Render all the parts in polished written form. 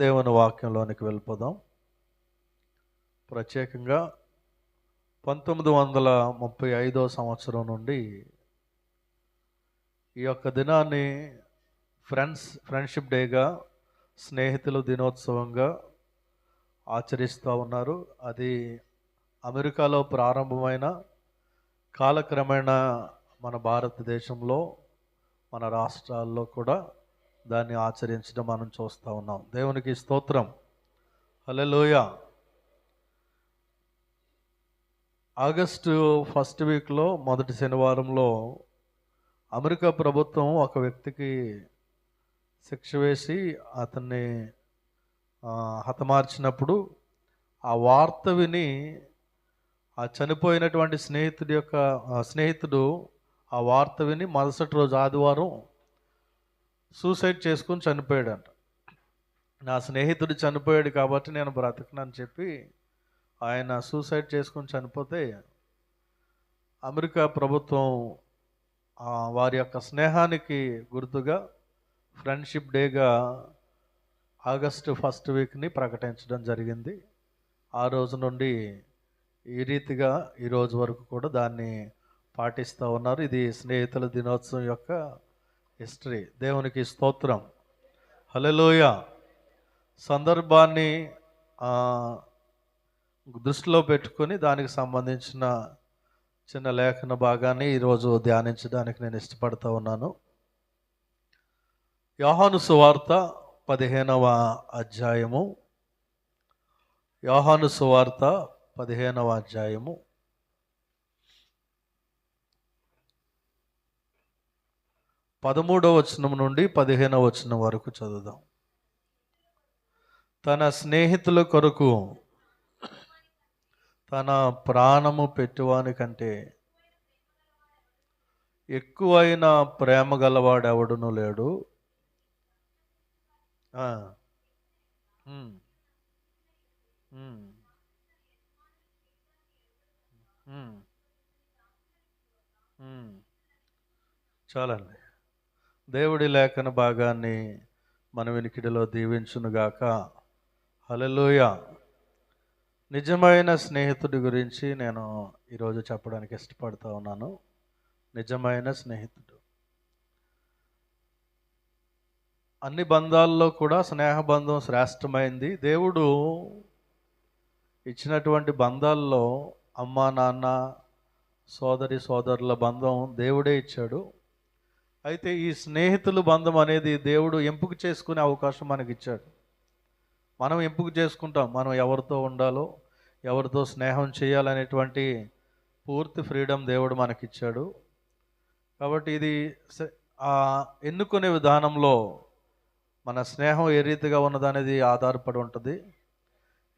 దేవుని వాక్యంలోనికి వెళ్ళిపోదాం. ప్రత్యేకంగా 1935 సంవత్సరం నుండి ఈ యొక్క దినాన్ని ఫ్రెండ్షిప్ డేగా, స్నేహితుల దినోత్సవంగా ఆచరిస్తూ ఉన్నారు. అది అమెరికాలో ప్రారంభమైన కాలక్రమేణా మన భారతదేశంలో, మన రాష్ట్రాల్లో కూడా దాన్ని ఆచరించడం మనం చూస్తూ ఉన్నాం. దేవునికి స్తోత్రం. హల్లెలూయా. ఆగస్టు ఫస్ట్ వీక్లో మొదటి శనివారంలో అమెరికా ప్రభుత్వం ఒక వ్యక్తికి శిక్ష వేసి అతన్ని హతమార్చినప్పుడు ఆ వార్త విని ఆ చనిపోయినటువంటి స్నేహితుడు ఆ వార్త విని మరుసటి రోజు ఆదివారం సూసైడ్ చేసుకుని చనిపోయాడంట. నా స్నేహితుడు చనిపోయాడు కాబట్టి నేను బ్రతకనని చెప్పి ఆయన సూసైడ్ చేసుకుని చనిపోతే అమెరికా ప్రభుత్వం వారి యొక్క స్నేహానికి గుర్తుగా ఫ్రెండ్షిప్ డేగా ఆగస్టు ఫస్ట్ వీక్ని ప్రకటించడం జరిగింది. ఆ రోజు నుండి ఈ రీతిగా ఈ రోజు వరకు కూడా దాన్ని పాటిస్తూ ఉన్నారు. ఇది స్నేహితుల దినోత్సవం యొక్క హిస్టరీ. దేవునికి స్తోత్రం. హల్లెలూయా. సందర్భాన్ని దృష్టిలో పెట్టుకొని దానికి సంబంధించిన చిన్న లేఖన భాగాన్ని ఈరోజు ధ్యానించడానికి నేను ఇష్టపడుతూ ఉన్నాను. యోహాను సువార్త 15వ అధ్యాయము. యోహాను సువార్త 15వ అధ్యాయము 13వ వచనం నుండి 15వ వచనం వరకు చదువుదాం. తన స్నేహితుల కొరకు తన ప్రాణము పెట్టువాని కంటే ఎక్కువైన ప్రేమ గలవాడెవడును లేడు. చాలండి. దేవుడి లేఖన భాగాన్ని మన వినికిడిలో దీవించునుగాక. హల్లెలూయా. నిజమైన స్నేహితుడి గురించి నేను ఈరోజు చెప్పడానికి ఇష్టపడుతూ ఉన్నాను. నిజమైన స్నేహితుడు. అన్ని బంధాల్లో కూడా స్నేహబంధం శ్రేష్టమైంది. దేవుడు ఇచ్చినటువంటి బంధాల్లో అమ్మ, నాన్న, సోదరుల బంధం దేవుడే ఇచ్చాడు. అయితే ఈ స్నేహితుల బంధం అనేది దేవుడు ఎంపిక చేసుకునే అవకాశం మనకి ఇచ్చాడు. మనం ఎంపిక చేసుకుంటాం మనం ఎవరితో ఉండాలో, ఎవరితో స్నేహం చేయాలనేటువంటి పూర్తి ఫ్రీడమ్ దేవుడు మనకిచ్చాడు. కాబట్టి ఇది ఎన్నుకునే విధానంలో మన స్నేహం ఏ రీతిగా ఉన్నదనేది ఆధారపడి ఉంటుంది.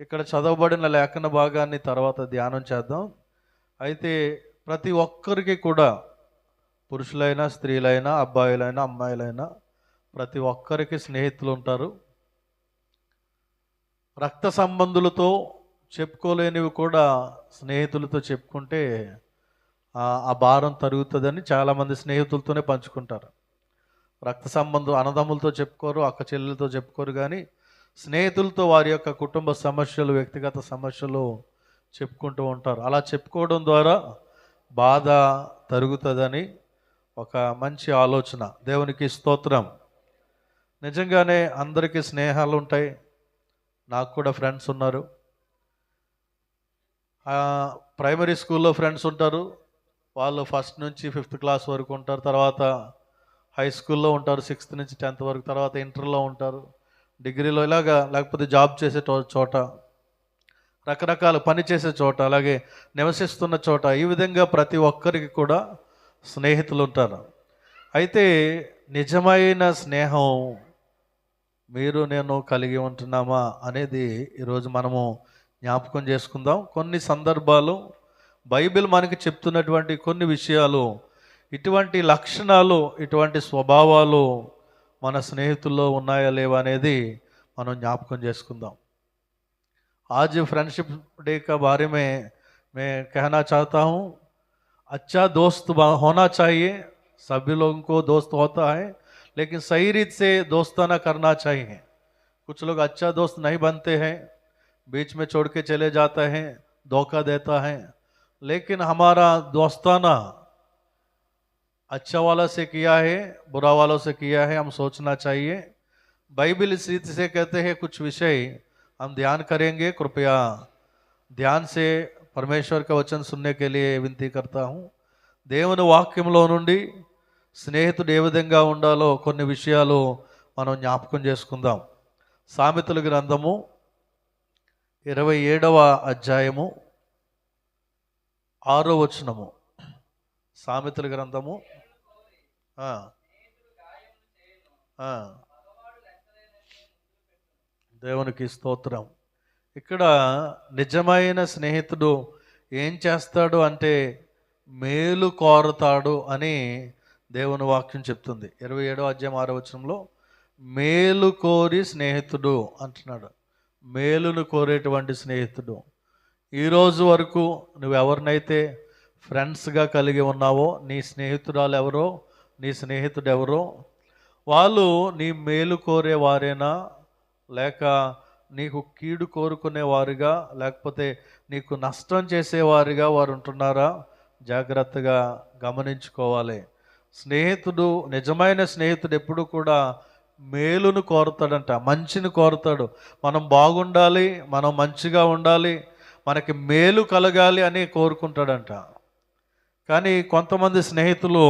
ఇక్కడ చదవబడిన లేఖన భాగాన్ని తర్వాత ధ్యానం చేద్దాం. అయితే ప్రతి ఒక్కరికి కూడా, పురుషులైనా, స్త్రీలైనా, అబ్బాయిలైనా, అమ్మాయిలైనా, ప్రతి ఒక్కరికి స్నేహితులు ఉంటారు. రక్త సంబంధులతో చెప్పుకోలేనివి కూడా స్నేహితులతో చెప్పుకుంటే ఆ భారం తరుగుతుందని చాలామంది స్నేహితులతోనే పంచుకుంటారు. రక్త సంబంధం అన్నదమ్ములతో చెప్పుకోరు, అక్క చెల్లెలతో చెప్పుకోరు, కానీ స్నేహితులతో వారి యొక్క కుటుంబ సమస్యలు, వ్యక్తిగత సమస్యలు చెప్పుకుంటూ ఉంటారు. అలా చెప్పుకోవడం ద్వారా బాధ తరుగుతుందని ఒక మంచి ఆలోచన. దేవునికి స్తోత్రం. నిజంగానే అందరికీ స్నేహాలు ఉంటాయి. నాకు కూడా ఫ్రెండ్స్ ఉన్నారు. ప్రైమరీ స్కూల్లో ఫ్రెండ్స్ ఉంటారు. వాళ్ళు ఫస్ట్ నుంచి 5th క్లాస్ వరకు ఉంటారు. తర్వాత హై స్కూల్లో ఉంటారు, 6th నుంచి 10th వరకు. తర్వాత ఇంటర్లో ఉంటారు, డిగ్రీలో, ఇలాగా, లేకపోతే జాబ్ చేసే చోట, రకరకాల పని చేసే చోట, అలాగే నివసిస్తున్న చోట, ఈ విధంగా ప్రతి ఒక్కరికి కూడా స్నేహితులు ఉంటారు. అయితే నిజమైన స్నేహం మీరు నేను కలిగి ఉంటున్నామా అనేది ఈరోజు మనము జ్ఞాపకం చేసుకుందాం. కొన్ని సందర్భాలు బైబిల్ మనకి చెప్తున్నటువంటి కొన్ని విషయాలు, ఇటువంటి లక్షణాలు, ఇటువంటి స్వభావాలు మన స్నేహితుల్లో ఉన్నాయా లేవా అనేది మనం జ్ఞాపకం చేసుకుందాం. आज फ्रेंडशिप डे का बारे में मैं कहना चाहता हूँ, अच्छा दोस्त होना चाहिए. सभी लोगों को दोस्त होता है, लेकिन सही रीत से दोस्ताना करना चाहिए. कुछ लोग अच्छा दोस्त नहीं बनते हैं, बीच में छोड़ के चले जाते हैं, धोखा देता है। लेकिन हमारा दोस्ताना अच्छा वाला से किया है, बुरा वालों से किया है, हम सोचना चाहिए। बाइबल इस रीति से कहते हैं, कुछ विषय हम ध्यान करेंगे। कृपया ध्यान से परमेश्वर का वचन सुनने के लिए विनती करता हूँ। దేవుని వాక్యంలో నుండి స్నేహితుడు ఏ విధంగా ఉండాలో కొన్ని విషయాలు మనం జ్ఞాపకం చేసుకుందాం. సామెతల గ్రంథము 27వ అధ్యాయము 6వ వచనము. సామెతల గ్రంథము దేవునికి స్తోత్రం. ఇక్కడ నిజమైన స్నేహితుడు ఏం చేస్తాడు అంటే మేలు కోరతాడు అని దేవుని వాక్యం చెప్తుంది. 27వ అధ్యాయం 6వ వచనంలో మేలు కోరి స్నేహితుడు అంటున్నాడు. మేలును కోరేటువంటి స్నేహితుడు. ఈరోజు వరకు నువ్వెవరినైతే ఫ్రెండ్స్గా కలిగి ఉన్నావో, నీ స్నేహితురాలు ఎవరో, నీ స్నేహితుడు ఎవరో, వాళ్ళు నీ మేలు కోరేవారేనా, లేక నీకు కీడు కోరుకునేవారుగా, లేకపోతే నీకు నష్టం చేసేవారుగా వారు ఉంటున్నారా? జాగ్రత్తగా గమనించుకోవాలి. స్నేహితుడు, నిజమైన స్నేహితుడు ఎప్పుడు కూడా మేలును కోరుతాడంట, మంచిని కోరుతాడు. మనం బాగుండాలి, మనం మంచిగా ఉండాలి, మనకి మేలు కలగాలి అని కోరుకుంటాడంట. కానీ కొంతమంది స్నేహితులు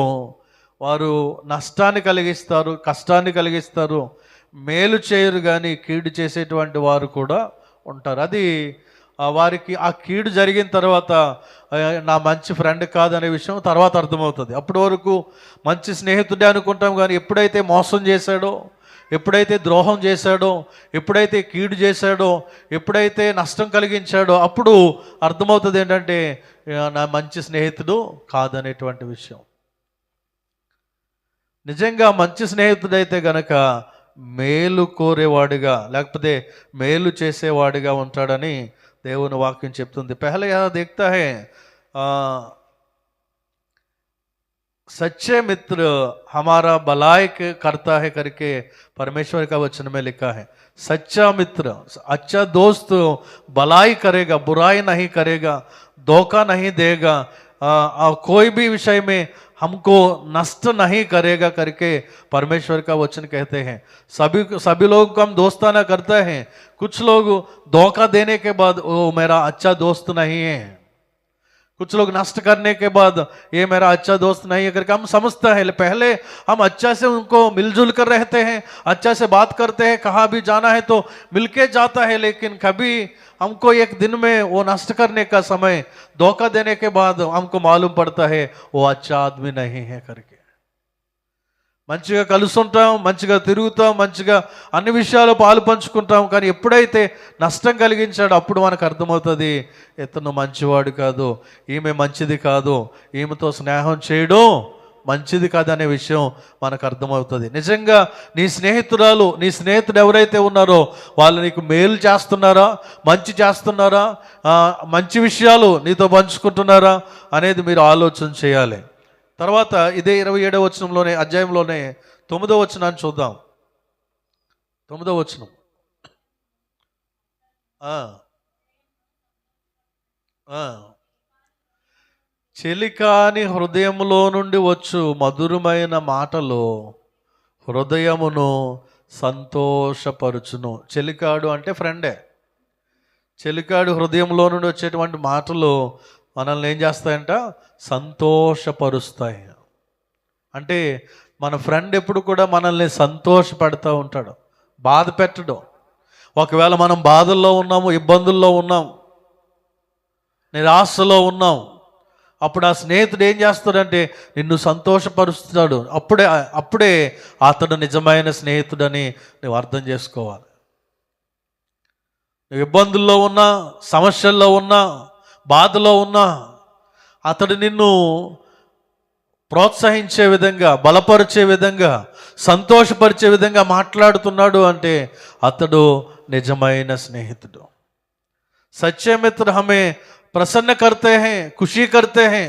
వారు నష్టాన్ని కలిగిస్తారు, కష్టాన్ని కలిగిస్తారు, మేలు చేయరు, కానీ కీడు చేసేటువంటి వారు కూడా ఉంటారు. అది వారికి ఆ కీడు జరిగిన తర్వాత నా మంచి ఫ్రెండ్ కాదనే విషయం తర్వాత అర్థమవుతుంది. అప్పటి వరకు మంచి స్నేహితుడే అనుకుంటాం, కానీ ఎప్పుడైతే మోసం చేశాడో, ఎప్పుడైతే ద్రోహం చేశాడో, ఎప్పుడైతే కీడు చేశాడో, ఎప్పుడైతే నష్టం కలిగించాడో, అప్పుడు అర్థమవుతుంది ఏంటంటే నా మంచి స్నేహితుడు కాదనేటువంటి విషయం. నిజంగా మంచి స్నేహితుడైతే గనక మేలు కోరేవాడిగా, లేకపోతే మేలు చేసేవాడిగా ఉంటాడని దేవుని వాక్యం చెప్తుంది. पहले यहाँ देखता है सच्चे मित्र हमारा भलाई करता है करके परमेश्वर का वचन में लिखा है. सच्चा मित्र, अच्छा दोस्त भलाई करेगा, बुराई नहीं करेगा, धोखा नहीं देगा, कोई भी विषय में हमको नष्ट नहीं करेगा करके परमेश्वर का वचन कहते हैं. सभी लोग को हम दोस्ताना करते हैं. कुछ लोग धोखा देने के बाद वो मेरा अच्छा दोस्त नहीं है, कुछ लोग नष्ट करने के बाद ये मेरा अच्छा दोस्त नहीं है करके हम समझते हैं. पहले हम अच्छा से उनको मिलजुल कर रहते हैं, अच्छा से बात करते हैं, कहाँ भी जाना है तो मिलके जाता है, लेकिन कभी हमको एक दिन में वो नष्ट करने का समय, धोखा देने के बाद हमको मालूम पड़ता है वो अच्छा आदमी नहीं है करके. మంచిగా కలుసుంటాం, మంచిగా తిరుగుతాం, మంచిగా అన్ని విషయాలు పాలు పంచుకుంటాం, కానీ ఎప్పుడైతే నష్టం కలిగించాడో అప్పుడు మనకు అర్థమవుతుంది ఇతను మంచివాడు కాదు, ఈమె మంచిది కాదు, ఈమెతో స్నేహం చేయడం మంచిది కాదనే విషయం మనకు అర్థమవుతుంది. నిజంగా నీ స్నేహితురాలు, నీ స్నేహితుడు ఎవరైతే ఉన్నారో వాళ్ళు నీకు మేలు చేస్తున్నారా, మంచి చేస్తున్నారా, మంచి విషయాలు నీతో పంచుకుంటున్నారా అనేది మీరు ఆలోచన చేయాలి. తర్వాత ఇదే 27వ వచనంలోనే, అధ్యాయంలోనే 9వ వచనాన్ని చూద్దాం. 9వ వచనం. చెలికాని హృదయములో నుండి వచ్చు మధురమైన మాటలు హృదయమును సంతోషపరుచును. చెలికాడు అంటే ఫ్రెండే. చెలికాడు హృదయంలో నుండి వచ్చేటువంటి మాటలు మనల్ని ఏం చేస్తాయంట? సంతోషపరుస్తాయి. అంటే మన ఫ్రెండ్ ఎప్పుడు కూడా మనల్ని సంతోషపెడతా ఉంటాడు, బాధ పెట్టడం. ఒకవేళ మనం బాధల్లో ఉన్నాము, ఇబ్బందుల్లో ఉన్నాం, నిరాశలో ఉన్నాం, అప్పుడు ఆ స్నేహితుడు ఏం చేస్తాడంటే నిన్ను సంతోషపరుస్తాడు. అప్పుడే అతడు నిజమైన స్నేహితుడని నువ్వు అర్థం చేసుకోవాలి. నువ్వు ఇబ్బందుల్లో ఉన్నా, సమస్యల్లో ఉన్నా, బాధలో ఉన్నా, అతడు నిన్ను ప్రోత్సహించే విధంగా, బలపరిచే విధంగా, సంతోషపరిచే విధంగా మాట్లాడుతున్నాడు అంటే అతడు నిజమైన స్నేహితుడు. సच्चे मित्र हमें प्रसन्न करते हैं, खुशी करते हैं.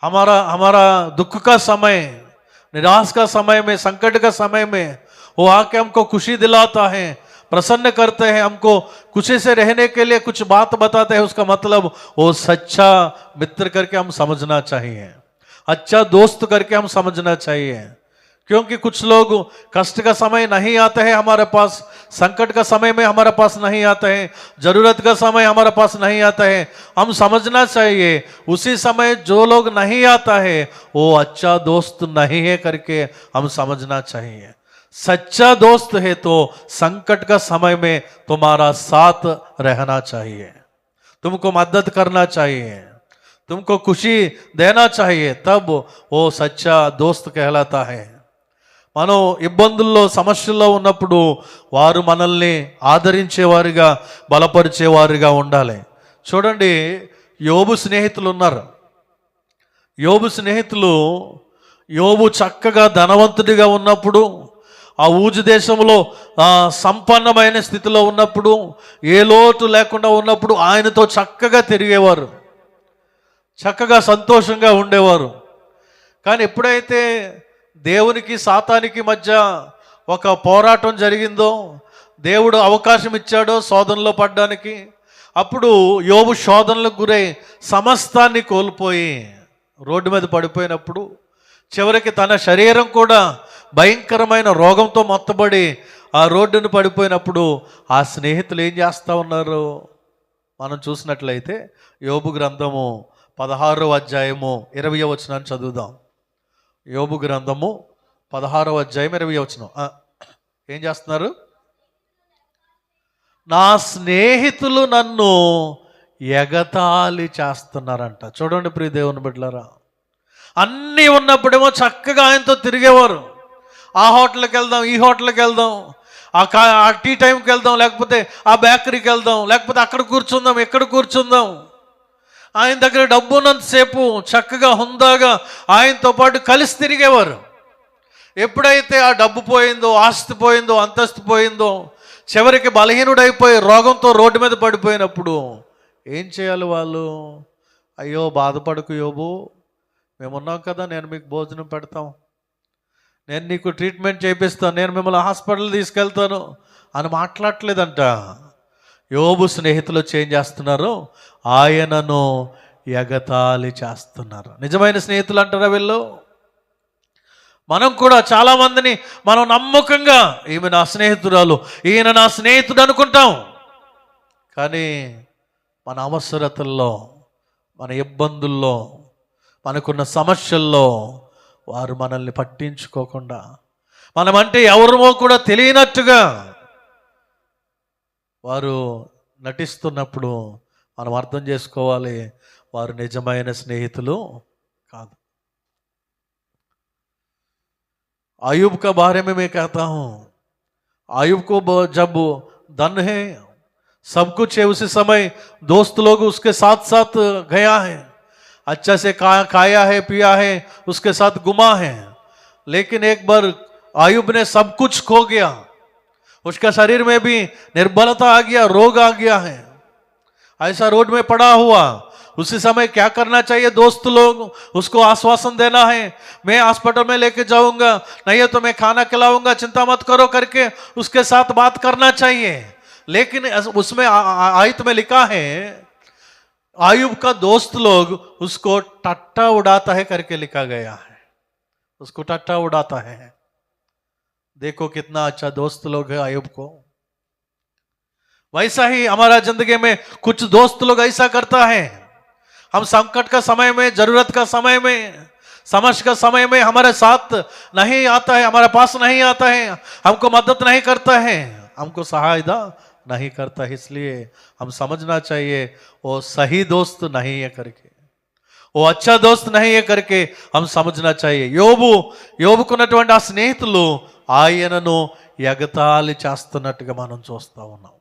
हमारा दुख का समय, निराश का समय में, संकट का समय में वो आके हमको खुशी दिलाता है, प्रसन्न करते हैं, हमको खुशी से रहने के लिए कुछ बात बताते हैं, उसका मतलब वो सच्चा मित्र करके हम समझना चाहिए, अच्छा दोस्त करके हम समझना चाहिए। क्योंकि कुछ लोग कष्ट का समय नहीं आते हैं हमारे पास, संकट का समय में हमारे पास नहीं आते हैं, जरूरत का समय हमारे पास नहीं आता है, हम समझना चाहिए उसी समय जो लोग नहीं आता है वो अच्छा दोस्त नहीं है करके हम समझना चाहिए। सच्चा दोस्त है तो संकट का समय में तुम्हारा साथ रहना चाहिए, तुमको मदद करना चाहिए, तुमको खुशी देना चाहिए, तब वो सच्चा दोस्त कहलाता है। మనం ఇబ్బందుల్లో సమస్యల్లో ఉన్నప్పుడు వారు మనల్ని ఆదరించేవారుగా బలపరిచేవారుగా ఉండాలి. చూడండి, యోబు స్నేహితులు ఉన్నారు. యోబు స్నేహితులు, యోబు చక్కగా ధనవంతుడిగా ఉన్నప్పుడు, ఆ ఊజు దేశంలో సంపన్నమైన స్థితిలో ఉన్నప్పుడు, ఏ లోటు లేకుండా ఉన్నప్పుడు ఆయనతో చక్కగా తిరిగేవారు, చక్కగా సంతోషంగా ఉండేవారు. కానీ ఎప్పుడైతే దేవునికి సాతానికి మధ్య ఒక పోరాటం జరిగిందో, దేవుడు అవకాశం ఇచ్చాడో శోధనలో పడ్డానికి, అప్పుడు యోబు శోధనలకు గురై సమస్తాన్ని కోల్పోయి రోడ్డు మీద పడిపోయినప్పుడు, చివరికి తన శరీరం కూడా భయంకరమైన రోగంతో మొత్తబడి ఆ రోడ్డును పడిపోయినప్పుడు ఆ స్నేహితులు ఏం చేస్తూ ఉన్నారు మనం చూసినట్లయితే యోబు గ్రంథము 16వ అధ్యాయము 20వ వచనాన్ని చదువుదాం. యోబు గ్రంథము 16వ అధ్యాయం 20వ వచనం. ఏం చేస్తున్నారు? నా స్నేహితులు నన్ను ఎగతాళి చేస్తున్నారంట. చూడండి ప్రియ దేవుని బిడ్డలారా, అన్నీ ఉన్నప్పుడేమో చక్కగా ఆయనతో తిరిగేవారు. ఆ హోటల్కి వెళ్దాం, ఈ హోటల్కి వెళ్దాం, ఆ టీ టైంకి వెళ్దాం, లేకపోతే ఆ బేకరీకి వెళ్దాం, లేకపోతే అక్కడ కూర్చుందాం, ఎక్కడ కూర్చుందాం. ఆయన దగ్గర డబ్బు ఉన్నంతసేపు చక్కగా హుందాగా ఆయనతో పాటు కలిసి తిరిగేవారు. ఎప్పుడైతే ఆ డబ్బు పోయిందో, ఆస్తి పోయిందో, అంతస్తు పోయిందో, చివరికి బలహీనుడైపోయి రోగంతో రోడ్డు మీద పడిపోయినప్పుడు ఏం చేయాలి వాళ్ళు? అయ్యో బాధపడకు యోబు, మేమున్నాం కదా, నేను మీకు భోజనం పెడతాం, నేను నీకు ట్రీట్మెంట్ చేయిస్తాను, నేను మిమ్మల్ని హాస్పిటల్ తీసుకెళ్తాను అని మాట్లాడలేదంట. యోబు స్నేహితులు చేంజ్ చేస్తున్నారు, ఆయనను ఎగతాళి చేస్తున్నారు. నిజమైన స్నేహితులు అంటారా వీళ్ళు? మనం కూడా చాలామందిని మనం నమ్మకంగా ఈమె నా స్నేహితురాలు, ఈయన నా స్నేహితుడు అనుకుంటాం. కానీ మన అవసరతల్లో, మన ఇబ్బందుల్లో, మనకున్న సమస్యల్లో వారు మనల్ని పట్టించుకోకుండా, మనమంటే ఎవరమో కూడా తెలియనట్టుగా వారు నటిస్తున్నప్పుడు మనం అర్థం చేసుకోవాలి, వారు నిజమైన స్నేహితులు కాదు. आयुब का बारे में मैं कहता हूँ, आयुब को जब धन है, सब कुछ है, उसी समय दोस्त लोग उसके साथ साथ गया है, अच्छा से खाया है, पिया है, उसके साथ घुमा है. लेकिन एक बार आयुब ने सब कुछ खो गया, उसका शरीर में भी निर्बलता आ गया, रोग आ गया है, ऐसा रोड में पड़ा हुआ. उसी समय क्या करना चाहिए? दोस्त लोग उसको आश्वासन देना है, मैं हॉस्पिटल में लेके जाऊंगा, नहीं है तो मैं खाना खिलाऊंगा, चिंता मत करो करके उसके साथ बात करना चाहिए. लेकिन उसमें आयत में लिखा है, आयुब का दोस्त लोग उसको टट्टा उड़ाता है करके लिखा गया है, उसको टट्टा उड़ाता है. देखो कितना अच्छा दोस्त लोग है आयुब को. वैसा ही हमारा जिंदगी में कुछ दोस्त लोग ऐसा करता है, हम संकट का समय में, जरूरत का समय में, समस्या का समय में हमारे साथ नहीं आता है, हमारे पास नहीं आता है, हमको मदद नहीं करता है, हमको सहायता नहीं करता है. इसलिए हम समझना चाहिए वो सही दोस्त नहीं है करके, वो अच्छा दोस्त नहीं है करके हम समझना चाहिए. యోబుకున్నటువంటి ఆ స్నేహితులు ఆయనను ఎగతాళి చేస్తున్నట్టుగా మనం చూస్తూ ఉన్నాం.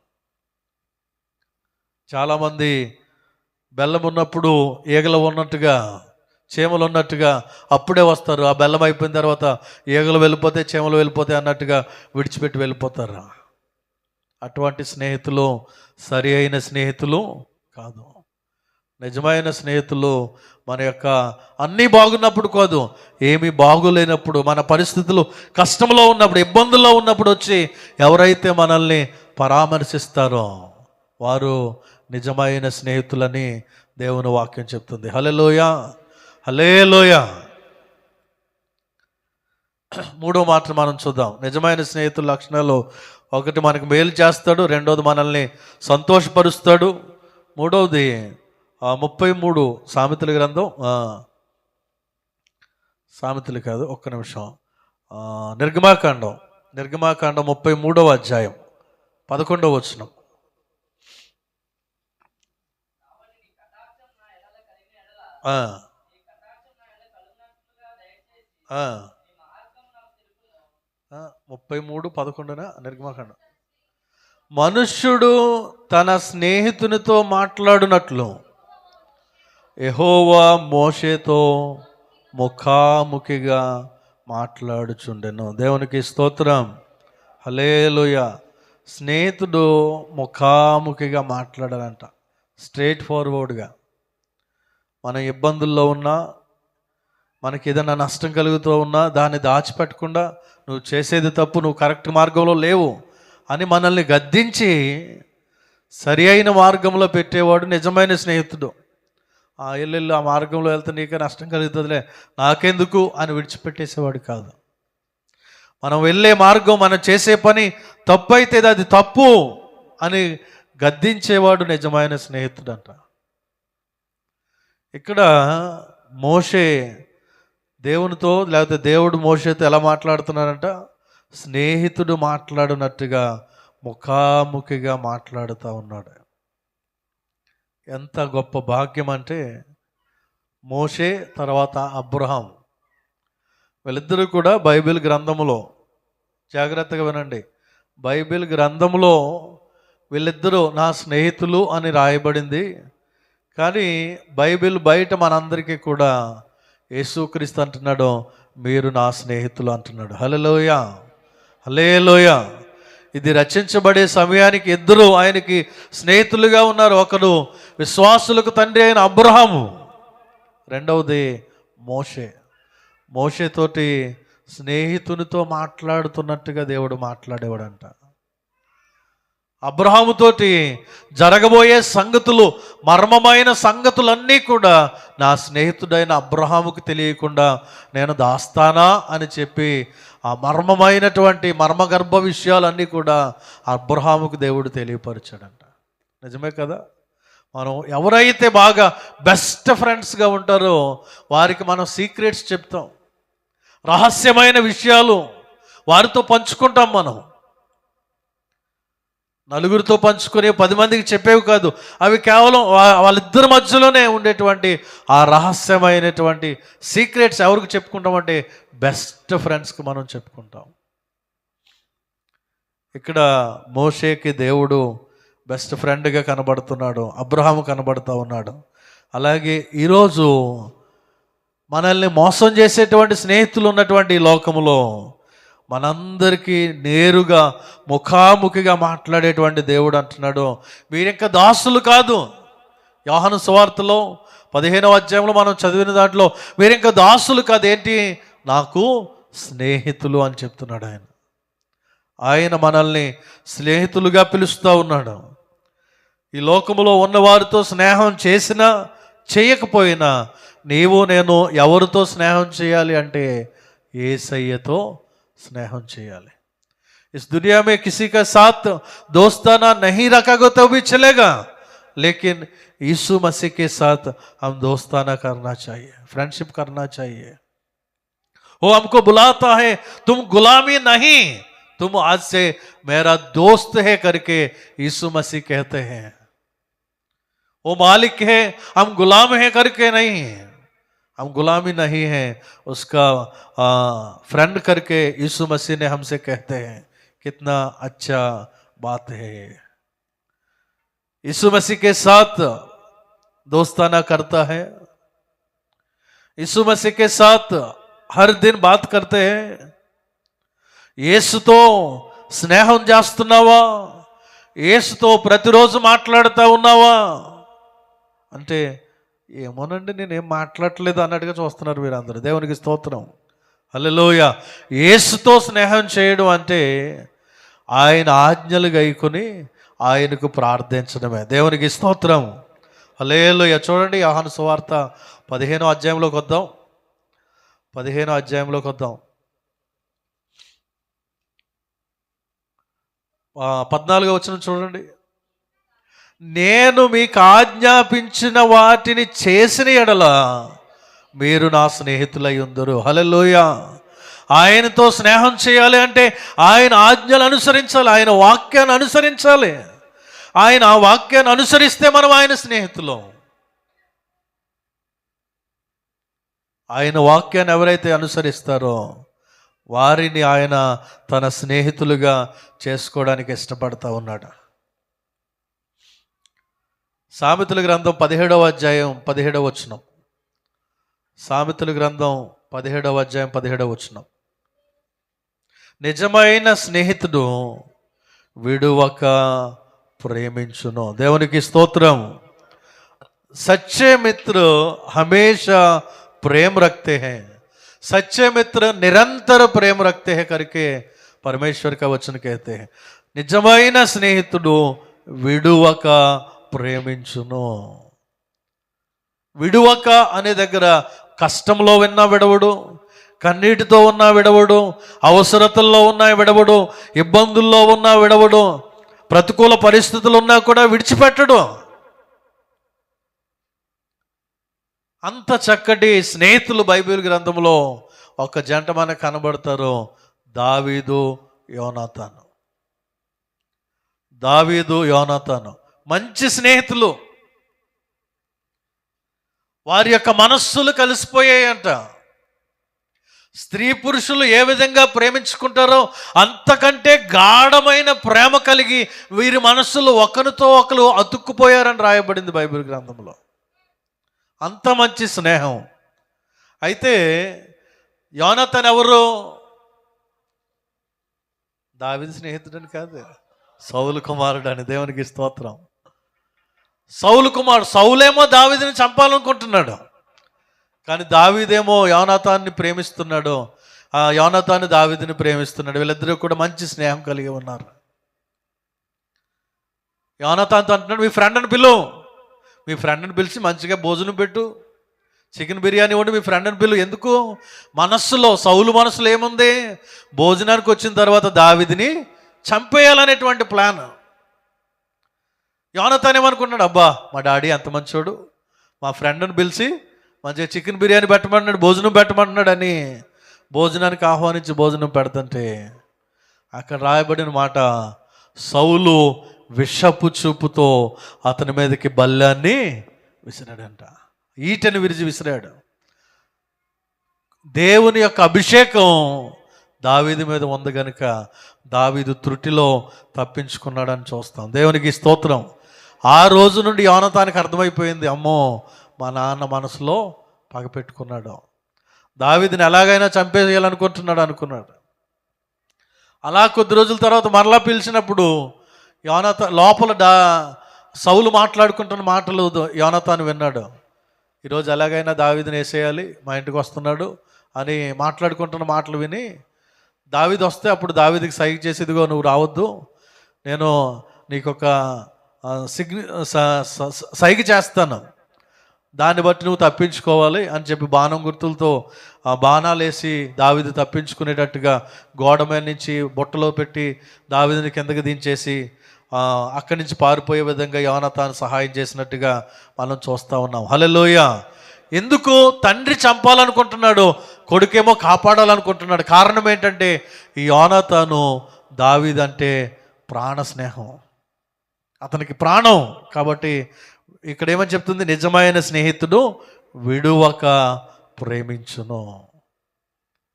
చాలామంది బెల్లం ఉన్నప్పుడు ఈగలు ఉన్నట్టుగా, చీమలు ఉన్నట్టుగా అప్పుడే వస్తారు, ఆ బెల్లం అయిపోయిన తర్వాత ఈగలు వెళ్ళిపోతే, చీమలు వెళ్ళిపోతే అన్నట్టుగా విడిచిపెట్టి వెళ్ళిపోతారు. అటువంటి స్నేహితులు సరి అయిన స్నేహితులు కాదు. నిజమైన స్నేహితులు మన యొక్క అన్నీ బాగున్నప్పుడు కాదు, ఏమీ బాగులేనప్పుడు, మన పరిస్థితులు కష్టంలో ఉన్నప్పుడు, ఇబ్బందుల్లో ఉన్నప్పుడు వచ్చి ఎవరైతే మనల్ని పరామర్శిస్తారో వారు నిజమైన స్నేహితులని దేవుని వాక్యం చెప్తుంది. హల్లెలూయా, హల్లెలూయా. మూడో మాట మనం చూద్దాం. నిజమైన స్నేహితుల లక్షణాలు: ఒకటి, మనకు మేలు చేస్తాడు. రెండోది, మనల్ని సంతోషపరుస్తాడు. మూడవది 33 సామెతల గ్రంథం, సామెతలు కాదు, ఒక్క నిమిషం, నిర్గమాకాండం 33వ అధ్యాయం 11వ వచనం. ఆ 33:11 నిర్గమాకాండం. మనుష్యుడు తన స్నేహితునితో మాట్లాడునట్లు యెహోవా మోషేతో ముఖాముఖిగా మాట్లాడుచుండెను. దేవునికి స్తోత్రం, హల్లెలూయా. స్నేహితుడు ముఖాముఖిగా మాట్లాడాలంట, స్ట్రైట్ ఫార్వర్డ్గా. మన ఇబ్బందుల్లో ఉన్నా, మనకి ఏదైనా నష్టం కలుగుతూ ఉన్నా దాన్ని దాచిపెట్టకుండా, నువ్వు చేసేది తప్పు, నువ్వు కరెక్ట్ మార్గంలో లేవు అని మనల్ని గద్దించి సరి అయిన మార్గంలో పెట్టేవాడు నిజమైన స్నేహితుడు. ఎల్లు ఆ మార్గంలో వెళ్తే నీకే నష్టం కలుగుతుందిలే, నాకెందుకు అని విడిచిపెట్టేసేవాడు కాదు. మనం వెళ్ళే మార్గం, మనం చేసే పని తప్పు అయితే అది తప్పు అని గద్దించేవాడు నిజమైన స్నేహితుడు అంట. ఇక్కడ మోషే దేవునితో, లేకపోతే దేవుడు మోషేతో ఎలా మాట్లాడుతున్నాడంట? స్నేహితుడు మాట్లాడినట్టుగా ముఖాముఖిగా మాట్లాడుతూ ఉన్నాడు. ఎంత గొప్ప భాగ్యం అంటే, మోషే తర్వాత అబ్రహాం, వీళ్ళిద్దరూ కూడా బైబిల్ గ్రంథములో, జాగ్రత్తగా వినండి, బైబిల్ గ్రంథంలో వీళ్ళిద్దరూ నా స్నేహితులు అని రాయబడింది. కానీ బైబిల్ బయట మనందరికీ కూడా యేసుక్రీస్తు అంటున్నాడు, మీరు నా స్నేహితులు అంటున్నాడు. హల్లెలూయా, హల్లెలూయా. ఇది రచించబడే సమయానికి ఇద్దరు ఆయనకి స్నేహితులుగా ఉన్నారు. ఒకడు విశ్వాసులకు తండ్రి అయిన అబ్రహాము, రెండవది మోషే. మోషేతోటి స్నేహితునితో మాట్లాడుతున్నట్టుగా దేవుడు మాట్లాడేవాడంట. అబ్రహాముతోటి జరగబోయే సంగతులు, మర్మమైన సంగతులన్నీ కూడా నా స్నేహితుడైన అబ్రహాముకు తెలియకుండా నేను దాస్తానా అని చెప్పి ఆ మర్మమైనటువంటి మర్మగర్భ విషయాలన్నీ కూడా అబ్రహాముకు దేవుడు తెలియపరిచాడంట. నిజమే కదా? మనం ఎవరైతే బాగా బెస్ట్ ఫ్రెండ్స్గా ఉంటారో వారికి మనం సీక్రెట్స్ చెప్తాం, రహస్యమైన విషయాలు వారితో పంచుకుంటాం. మనం నలుగురితో పంచుకునే 10 మందికి చెప్పేవి కాదు, అవి కేవలం వాళ్ళిద్దరి మధ్యలోనే ఉండేటువంటి ఆ రహస్యమైనటువంటి సీక్రెట్స్ ఎవరికి చెప్పుకుంటామంటే బెస్ట్ ఫ్రెండ్స్కి మనం చెప్పుకుంటాం. ఇక్కడ మోషేకి దేవుడు బెస్ట్ ఫ్రెండ్గా కనబడుతున్నాడు, అబ్రహాము కనబడుతూ ఉన్నాడు. అలాగే ఈరోజు మనల్ని మోసం చేసేటువంటి స్నేహితులు ఉన్నటువంటి ఈ లోకములో మనందరికీ నేరుగా ముఖాముఖిగా మాట్లాడేటువంటి దేవుడు అంటున్నాడు, మీరింకా దాసులు కాదు. యోహాను సువార్తలో 15వ అధ్యాయంలో మనం చదివిన దాంట్లో మీరింకా దాసులు కాదు, ఏంటి, నాకు స్నేహితులు అని చెప్తున్నాడు ఆయన. ఆయన మనల్ని స్నేహితులుగా పిలుస్తూ ఉన్నాడు. ఈ లోకములో ఉన్నవారితో స్నేహం చేసినా చేయకపోయినా నీవు నేను ఎవరితో స్నేహం చేయాలి అంటే యేసయ్యతో స్నేహం చేయాలి. इस दुनिया में किसी का साथ दोस्ताना नहीं रखोगे तो भी चलेगा, लेकिन यीशु मसीह के साथ हम दोस्ताना करना चाहिए, फ्रेंडशिप करना चाहिए. वो हमको बुलाता है, तुम गुलामी नहीं, तुम आज से मेरा दोस्त है करके यीशु मसीह कहते हैं. वो मालिक है, हम गुलाम है करके नहीं, हम गुलामी नहीं है, उसका फ्रेंड करके यीशु मसीह ने हमसे कहते हैं. कितना अच्छा बात है. यीशु मसीह के साथ दोस्ताना करता है, यीशु मसीह के साथ हर दिन बात करते हैं. యేసుతో స్నేహం చేస్తున్నావా? యేసుతో ప్రతిరోజు మాట్లాడుతూ ఉన్నావా? అంటే ఏమోనండి నేనేం మాట్లాడట్లేదు అన్నట్టుగా చూస్తున్నారు మీరు అందరూ. దేవునికి స్తోత్రం. హల్లెలూయా. యేసుతో స్నేహం చేయడం అంటే ఆయన ఆజ్ఞలు గైకొని ఆయనకు ప్రార్థించడమే. దేవునికి స్తోత్రం. హల్లెలూయా. చూడండి యోహాను సువార్త 15వ అధ్యాయంలోకి వద్దాం. 15వ అధ్యాయంలోకి వద్దాం. 14వ వచనం చూడండి. నేను మీకు ఆజ్ఞాపించిన వాటిని చేసిన ఎడల మీరు నా స్నేహితులై ఉందురు. హల్లెలూయా. ఆయనతో స్నేహం చేయాలి అంటే ఆయన ఆజ్ఞలు అనుసరించాలి, ఆయన వాక్యాన్ని అనుసరించాలి. ఆయన ఆ వాక్యాన్ని అనుసరిస్తే మనం ఆయన స్నేహితులం. ఆయన వాక్యాన్ని ఎవరైతే అనుసరిస్తారో వారిని ఆయన తన స్నేహితులుగా చేసుకోవడానికి ఇష్టపడతా ఉన్నాడు. సామెతల గ్రంథం 17వ అధ్యాయం 17వ వచనం. సామెతల గ్రంథం 17వ అధ్యాయం 17వ వచనం. నిజమైన స్నేహితుడు విడువక ప్రేమించును. దేవునికి స్తోత్రం. సच्चे मित्र हमेशा प्रेम रखते हैं, सच्चे मित्र निरंतर प्रेम रखते हैं करके परमेश्वर का वचन कहते हैं. నిజమైన స్నేహితుడు విడువక ప్రేమించును. విడువక అనే దగ్గర కష్టంలో ఉన్నా విడవడు, కన్నీటితో ఉన్నా విడవడు, అవసరతల్లో ఉన్నా విడవడు, ఇబ్బందుల్లో ఉన్నా విడవడు, ప్రతికూల పరిస్థితులు ఉన్నా కూడా విడిచిపెట్టడు. అంత చక్కటి స్నేహితులు బైబిల్ గ్రంథంలో ఒక జంట మనకు కనబడతారు. దావీదు యోనాతాను. దావీదు యోనాతాను మంచి స్నేహితులు. వారి యొక్క మనస్సులు కలిసిపోయాయంట. స్త్రీ పురుషులు ఏ విధంగా ప్రేమించుకుంటారో అంతకంటే గాఢమైన ప్రేమ కలిగి వీరి మనస్సులు ఒకరితో ఒకరు అతుక్కుపోయారని రాయబడింది బైబిల్ గ్రంథంలో. అంత మంచి స్నేహం. అయితే యోనాతాను ఎవరు? దావీదు స్నేహితుడని కాదు, సౌలు కుమారుడు అని. దేవునికి స్తోత్రం. సౌలు కుమారుడు. సౌలేమో దావీదుని చంపాలనుకుంటున్నాడు, కానీ దావీదేమో యోనాతాన్ని ప్రేమిస్తున్నాడు. ఆ యోనాతాను దావీదుని ప్రేమిస్తున్నాడు. వీళ్ళిద్దరూ కూడా మంచి స్నేహం కలిగి ఉన్నారు. యోనాతాన్తో అంటున్నాడు, మీ ఫ్రెండ్ని పిలువు, మీ ఫ్రెండ్ని పిలిచి మంచిగా భోజనం పెట్టు, చికెన్ బిర్యానీ వండి మీ ఫ్రెండ్ని పిలువు. ఎందుకు? మనస్సులో, సౌలు మనసులో ఏముంది? భోజనానికి వచ్చిన తర్వాత దావీదుని చంపేయాలనేటువంటి ప్లాన్. యోనాతాన్ ఏమనుకున్నాడు? అబ్బా మా డాడీ ఎంత మంచోడు, మా ఫ్రెండ్ని పిలిచి మంచిగా చికెన్ బిర్యానీ పెట్టమంటున్నాడు, భోజనం పెట్టమంటున్నాడు అని భోజనానికి ఆహ్వానించి భోజనం పెడుతుంటే అక్కడ రాయబడిన మాట, సౌలు విషపు చూపుతో అతని మీదకి బల్లాన్ని విసిరాడంట. ఈటని విరిచి విసిరాడు. దేవుని యొక్క అభిషేకం దావీదు మీద ఉంది కనుక దావీదు త్రుటిలో తప్పించుకున్నాడని చూస్తాం. దేవునికి స్తోత్రం. ఆ రోజు నుండి యోనాతానికి అర్థమైపోయింది, అమ్మో మా నాన్న మనసులో పగపెట్టుకున్నాడు, దావీదుని ఎలాగైనా చంపేయాలనుకుంటున్నాడు అనుకున్నాడు. అలా కొద్ది రోజుల తర్వాత మరలా పిలిచినప్పుడు లోపల సౌలు మాట్లాడుకుంటున్న మాటలు యోనాతాను విన్నాడు. ఈరోజు ఎలాగైనా దావీదుని వేసేయాలి, మా ఇంటికి వస్తున్నాడు అని మాట్లాడుకుంటున్న మాటలు విని దావీదు వస్తే అప్పుడు దావీదుకి సైగ చేసి, ఇదిగో నువ్వు రావద్దు, నేను నీకు ఒక సైగ చేస్తాను, దాన్ని బట్టి నువ్వు తప్పించుకోవాలి అని చెప్పి బాణం గుర్తులతో బాణాలు వేసి దావీదు తప్పించుకునేటట్టుగా గోడ మీద నుంచి బుట్టలో పెట్టి దావీదుని కిందకి దించేసి అక్కడి నుంచి పారిపోయే విధంగా యోనాతాను సహాయం చేసినట్టుగా మనం చూస్తూ ఉన్నాం. హల్లెలూయా. ఎందుకు? తండ్రి చంపాలనుకుంటున్నాడు, కొడుకేమో కాపాడాలనుకుంటున్నాడు. కారణం ఏంటంటే ఈ యోనాతాను దావీదు అంటే ప్రాణ స్నేహం, అతనికి ప్రాణం. కాబట్టి ఇక్కడ ఏమని చెప్తుంది? నిజమైన స్నేహితుడు విడువక ప్రేమించును,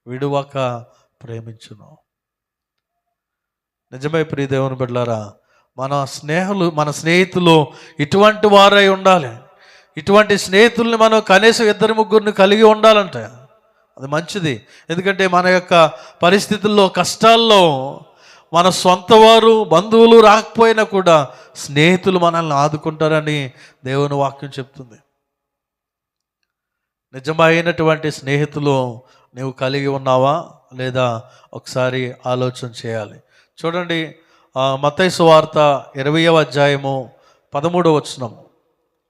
విడువక ప్రేమించును. నిజమే ప్రియ దేవుని బిడ్డలారా, మన స్నేహితులు ఇటువంటి వారై ఉండాలి. ఇటువంటి స్నేహితుల్ని మనం కనీసం 2-3 కలిగి ఉండాలంట. అది మంచిది. ఎందుకంటే మన యొక్క పరిస్థితుల్లో, కష్టాల్లో మన సొంత వారు, బంధువులు రాకపోయినా కూడా స్నేహితులు మనల్ని ఆదుకుంటారని దేవుని వాక్యం చెప్తుంది. నిజమైనటువంటి స్నేహితులు నువ్వు కలిగి ఉన్నావా లేదా ఒకసారి ఆలోచన చేయాలి. చూడండి, మత్తయి సువార్త 20వ అధ్యాయము 13వ వచనం.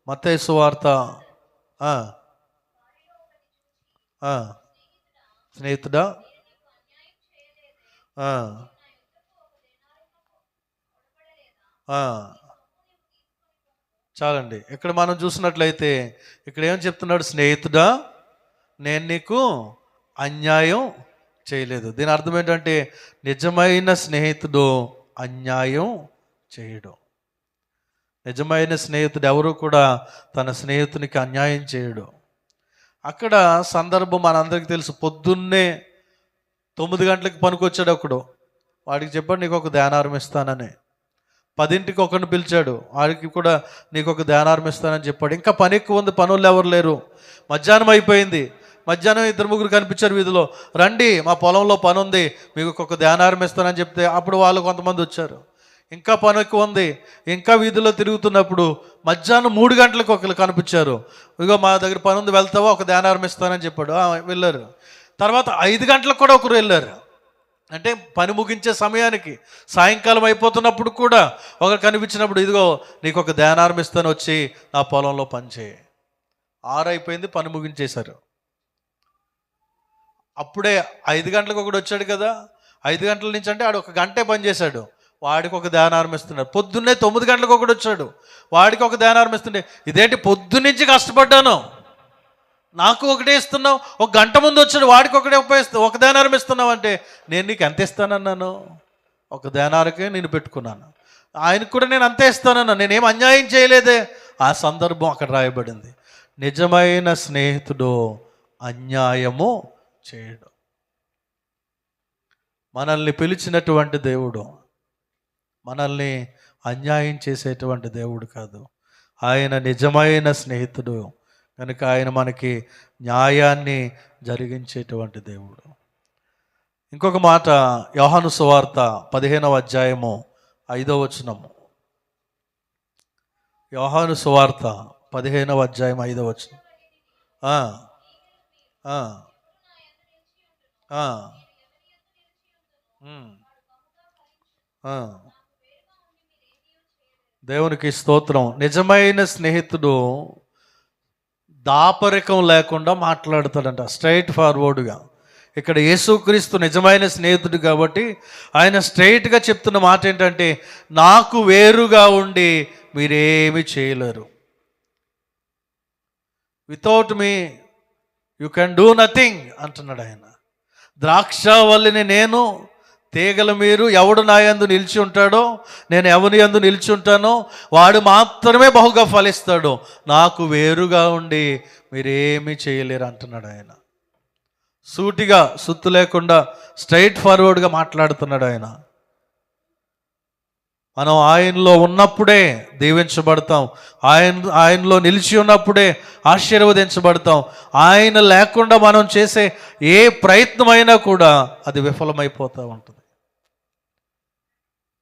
మత్తయి సువార్త స్నేహితుడా చాలండి. ఇక్కడ మనం చూసినట్లయితే ఇక్కడ ఏం చెప్తున్నాడు? స్నేహితుడా, నేను నీకు అన్యాయం చేయలేదు. దీని అర్థం ఏంటంటే నిజమైన స్నేహితుడు అన్యాయం చేయడు. నిజమైన స్నేహితుడు ఎవరు కూడా తన స్నేహితునికి అన్యాయం చేయడు. అక్కడ సందర్భం మనందరికీ తెలుసు. పొద్దున్నే 9 గంటలకు పనికొచ్చాడు ఒకడు. వాడికి చెప్పాడు నీకు ఒక ధ్యానారం ఇస్తానని. 10ంటికి ఒకరిని పిలిచాడు, వాడికి కూడా నీకు ఒక ధ్యానారం ఇస్తానని చెప్పాడు. ఇంకా పని ఎక్కువ ఉంది, పనులు ఎవరు లేరు. మధ్యాహ్నం అయిపోయింది. మధ్యాహ్నం 2-3 కనిపించారు వీధిలో. రండి, మా పొలంలో పని ఉంది, మీకు ఒక ధ్యానారం ఇస్తానని చెప్తే అప్పుడు వాళ్ళు కొంతమంది వచ్చారు. ఇంకా పని ఎక్కువ ఉంది, ఇంకా వీధిలో తిరుగుతున్నప్పుడు మధ్యాహ్నం 3 గంటలకు ఒకరు కనిపించారు. ఇగో మా దగ్గర పని ఉంది, వెళ్తావా, ఒక ధ్యానారం ఇస్తానని చెప్పాడు. వెళ్ళారు. తర్వాత 5 గంటలకు కూడా ఒకరు వెళ్ళారు. అంటే పని ముగించే సమయానికి సాయంకాలం అయిపోతున్నప్పుడు కూడా ఒకరు కనిపించినప్పుడు ఇదిగో నీకు ఒక ధ్యానారం ఇస్తాను, వచ్చి నా పొలంలో పని చేయి. 6 అయిపోయింది, పని ముగించేశారు. అప్పుడే 5 గంటలకు ఒకడు వచ్చాడు కదా. 5 గంటల నుంచి అంటే ఆడు 1 గంటే పని చేశాడు, వాడికి ఒక ధ్యానారం ఇస్తున్నాడు. పొద్దున్నే 9 గంటలకు ఒకడు వచ్చాడు, వాడికి ఒక ధ్యానారం ఇస్తుండే. ఇదేంటి పొద్దున్నుంచి కష్టపడ్డాను, నాకు ఒకటే ఇస్తున్నావు. 1 గంట ముందు వచ్చాడు, వాడికి ఒక ధ్యానారం ఇస్తున్నావు అంటే నేను నీకు ఎంత ఇస్తానన్నాను? 1 ధ్యానారకే నేను పెట్టుకున్నాను, ఆయనకు కూడా నేను అంతే ఇస్తానన్నా, నేనేం అన్యాయం చేయలేదే. ఆ సందర్భం అక్కడ రాయబడింది. నిజమైన స్నేహితుడు అన్యాయము చేయడు. మనల్ని పిలిచినటువంటి దేవుడు మనల్ని అన్యాయం చేసేటువంటి దేవుడు కాదు. ఆయన నిజమైన స్నేహితుడు కనుక ఆయన మనకి న్యాయాన్ని జరిగించేటువంటి దేవుడు. ఇంకొక మాట, యోహాను సువార్త 15వ అధ్యాయము 5వ వచనము. యోహాను సువార్త 15వ అధ్యాయం 5వ వచనం. దేవునికి స్తోత్రం. నిజమైన స్నేహితుడు దాపరికం లేకుండా మాట్లాడతాడంట, స్ట్రైట్ ఫార్వర్డ్గా. ఇక్కడ యేసుక్రీస్తు నిజమైన స్నేహితుడు కాబట్టి ఆయన స్ట్రైట్గా చెప్తున్న మాట ఏంటంటే నాకు వేరుగా ఉండి మీరేమి చేయలేరు. Without me you can do nothing అంటున్నాడు ఆయన. ద్రాక్షావల్లిని నేను, తీగలు మీరు. ఎవడు నా యందు నిలిచి ఉంటాడో నేను ఎవరి యందు నిలిచి ఉంటానో వాడు మాత్రమే బహుగా ఫలిస్తాడు. నాకు వేరుగా ఉండి మీరేమీ చేయలేరు అంటున్నాడు ఆయన. సూటిగా, సుత్తు లేకుండా స్ట్రైట్ ఫార్వర్డ్గా మాట్లాడుతున్నాడు ఆయన. మనం ఆయనలో ఉన్నప్పుడే దీవించబడతాం, ఆయనలో నిలిచి ఉన్నప్పుడే ఆశీర్వదించబడతాం. ఆయన లేకుండా మనం చేసే ఏ ప్రయత్నమైనా కూడా అది విఫలమైపోతూ ఉంటుంది.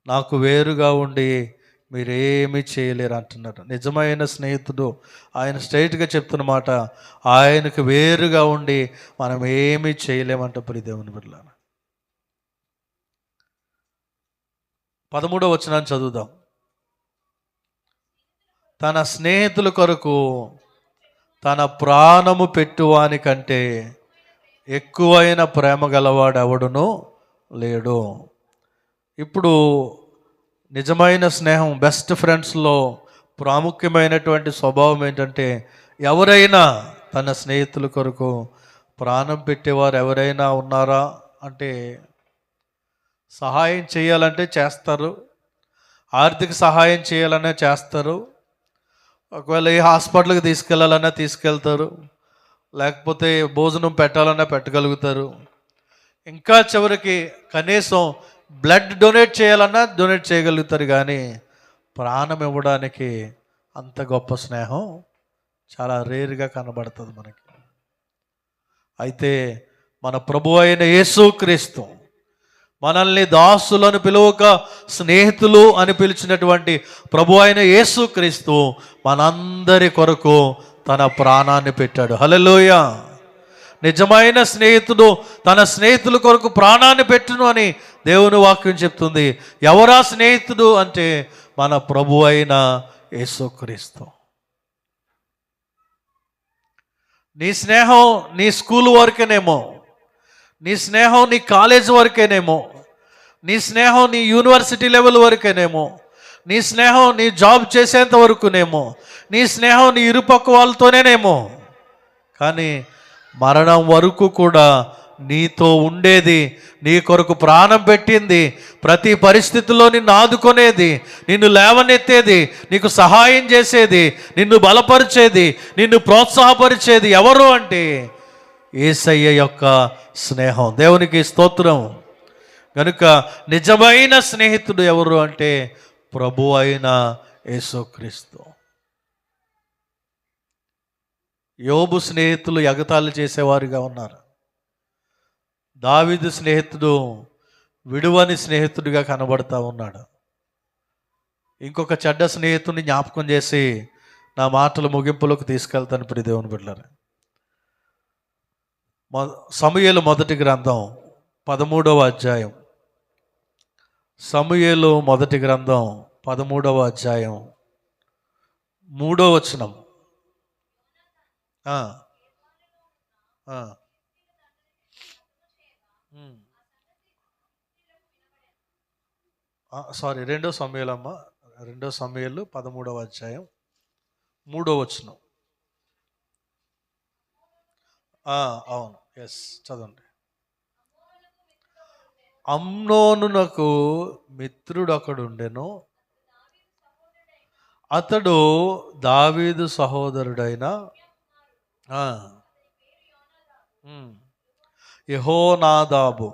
నాకు వేరుగా ఉండి మీరేమీ చేయలేరు అంటున్నారు. నిజమైన స్నేహితుడు ఆయన స్ట్రైట్గా చెప్తున్న మాట, ఆయనకు వేరుగా ఉండి మనం ఏమీ చేయలేమంట. ప్రియ దేవుని బిడ్డలారా, 13వ వచనాన్ని చదువుదాం. తన స్నేహితుల కొరకు తన ప్రాణము పెట్టువాని కంటే ఎక్కువైన ప్రేమ గలవాడు ఎవడునూ లేడు. ఇప్పుడు నిజమైన స్నేహం, బెస్ట్ ఫ్రెండ్స్లో ప్రాముఖ్యమైనటువంటి స్వభావం ఏంటంటే ఎవరైనా తన స్నేహితుల కొరకు ప్రాణం పెట్టేవారు ఎవరైనా ఉన్నారా అంటే సహాయం చేయాలంటే చేస్తారు, ఆర్థిక సహాయం చేయాలనే చేస్తారు, ఒకవేళ ఏ హాస్పిటల్కి తీసుకెళ్ళాలన్నా తీసుకెళ్తారు, లేకపోతే భోజనం పెట్టాలన్నా పెట్టగలుగుతారు, ఇంకా చివరికి కనీసం బ్లడ్ డొనేట్ చేయాలన్నా డొనేట్ చేయగలుగుతారు. కానీ ప్రాణం ఇవ్వడానికి అంత గొప్ప స్నేహం చాలా రేరుగా కనబడుతుంది మనకి. అయితే మన ప్రభు అయిన యేసుక్రీస్తు మనల్ని దాసులను పిలువక స్నేహితులు అని పిలిచినటువంటి ప్రభు అయిన యేసుక్రీస్తు మనందరి కొరకు తన ప్రాణాన్ని పెట్టాడు. హల్లెలూయా. నిజమైన స్నేహితుడు తన స్నేహితుల కొరకు ప్రాణాన్ని పెట్టును అని దేవుని వాక్యం చెప్తుంది. ఎవరా స్నేహితుడు అంటే మన ప్రభు అయిన యేసుక్రీస్తు. నీ స్నేహం నీ స్కూల్ వరకేనేమో, నీ స్నేహం నీ కాలేజ్ వరకేనేమో, నీ స్నేహం నీ యూనివర్సిటీ లెవెల్ వరకేనేమో, నీ స్నేహం నీ జాబ్ చేసేంత వరకునేమో, నీ స్నేహం నీ ఇరుపక్క వాళ్ళతోనేనేమో, కానీ మరణం వరకు కూడా నీతో ఉండేది, నీ కొరకు ప్రాణం పెట్టింది, ప్రతి పరిస్థితుల్లో నిన్ను ఆదుకునేది, నిన్ను లేవనెత్తేది, నీకు సహాయం చేసేది, నిన్ను బలపరిచేది, నిన్ను ప్రోత్సాహపరిచేది ఎవరు అంటే యేసయ్య యొక్క స్నేహం. దేవునికి స్తోత్రం. కనుక నిజమైన స్నేహితుడు ఎవరు అంటే ప్రభు అయిన యేసుక్రీస్తు. యోబు స్నేహితులు ఎగతాళి చేసేవారుగా ఉన్నారు. దావీదు స్నేహితుడు విడువని స్నేహితుడిగా కనబడతా ఉన్నాడు. ఇంకొక చెడ్డ స్నేహితుడిని జ్ఞాపకం చేసి నా మాటల ముగింపులోకి తీసుకెళ్తాను. ఇప్పుడు దేవుని బిడ్డలారా, సమూయేలు మొదటి గ్రంథం 13వ అధ్యాయం. సమూయేలు మొదటి గ్రంథం 13వ అధ్యాయం 3వ వచనం. సారీ, 2వ సమూయేలు అమ్మ, 2వ సమూయేలు 13వ అధ్యాయం 3వ వచనం. అవును, ఎస్, చదవండి. అమ్నోనునకు మిత్రుడు ఒకడుండెను, అతడు దావీదు సహోదరుడైన యెహోనాదాబు.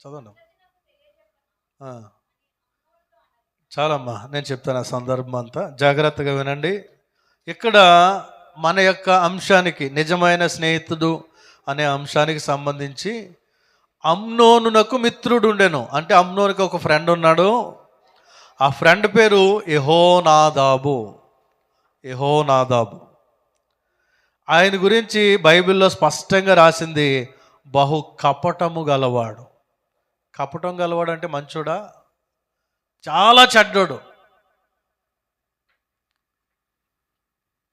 చదవండి. చాలమ్మా, నేను చెప్తాను ఆ సందర్భం అంతా, జాగ్రత్తగా వినండి. ఇక్కడ మన యొక్క అంశానికి, నిజమైన స్నేహితుడు అనే అంశానికి సంబంధించి అమ్నోనునకు మిత్రుడు ఉండెను అంటే అమ్నోనుకి ఒక ఫ్రెండ్ ఉన్నాడు. ఆ ఫ్రెండ్ పేరు యెహోనాదాబు. యెహోనాదాబు ఆయన గురించి బైబిల్లో స్పష్టంగా రాసింది, బహు కపటము గలవాడు. కపటం గలవాడు అంటే మంచోడా? చాలా చెడ్డోడు.